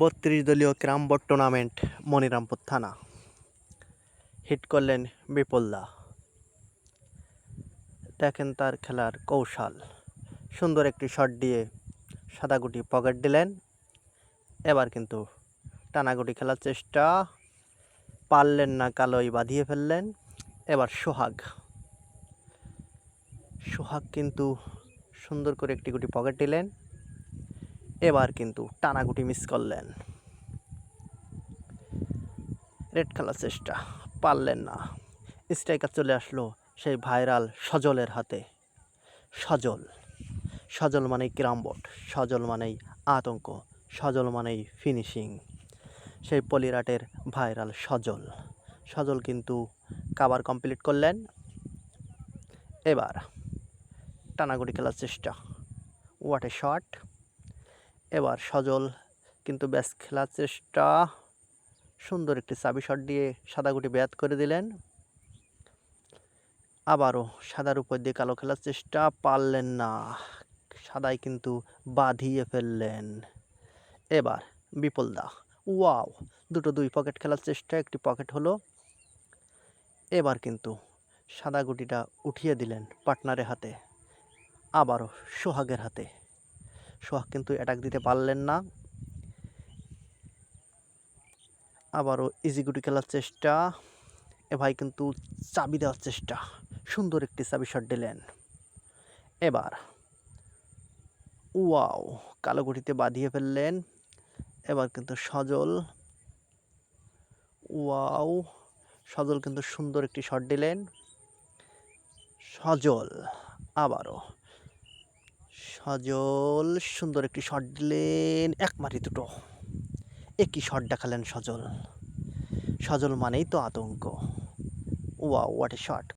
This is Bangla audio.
৩২ দলীয় ক্যারাম বোর্ড টুর্নামেন্ট মনিরামপুর থানা। হিট করলেন বিপুলদা। দেখেন তার খেলার কৌশল। সুন্দর একটি শট দিয়ে সাদাগুটি পকেট দিলেন। এবার কিন্তু টানাগুটি খেলার চেষ্টা, পারলেন না, কালোই বাঁধিয়ে ফেললেন। এবার সোহাগ কিন্তু সুন্দর করে একটি গুটি পকেট দিলেন। এবার কিন্তু টানাগুটি মিস করলেন। রেড খেলার চেষ্টা, পারলেন না। স্ট্রাইকার চলে আসলো সেই ভাইরাল সজলের হাতে। সজল মানেই ক্যারাম বোর্ড, সজল মানেই আতঙ্ক, সজল মানেই ফিনিশিং। সেই পলিরাটের ভাইরাল সজল কিন্তু কাভার কমপ্লিট করলেন। এবার টানাগুটি খেলার চেষ্টা, হোয়াট এ শট। এবার সজল কিন্তু ব্যাস খেলার চেষ্টা, সুন্দর একটি চাবি শট দিয়ে সাদাগুটি ব্যাট করে দিলেন। আবারও সাদার উপর দিয়ে কালো খেলার চেষ্টা, পারলেন না, সাদাই কিন্তু বাঁধিয়ে ফেললেন। এবার বিপুলদা, ওয়াও, দুই পকেট খেলার চেষ্টা, একটি পকেট হলো। এবার কিন্তু সাদা গুটিটা উঠিয়ে দিলেন পার্টনারের হাতে। আবারও সোহাগের হাতে। সোহাগ কিন্তু অ্যাটাক দিতে পারলেন না। আবারও ইজি গুটি খেলার চেষ্টা। এ ভাই কিন্তু চাবি দেওয়ার চেষ্টা, সুন্দর একটি চাবি শট দিলেন। এবার ওয়াও, কালো গুটিতে বাঁধিয়ে ফেললেন। এবার কিন্তু সজল কিন্তু সুন্দর একটি শট দিলেন। আবারও সুন্দর একটি শট দিলেন। এক মারি দুটো, একই শট দেখালেন সজল মানেই তো আতঙ্ক। Wow, what a shot.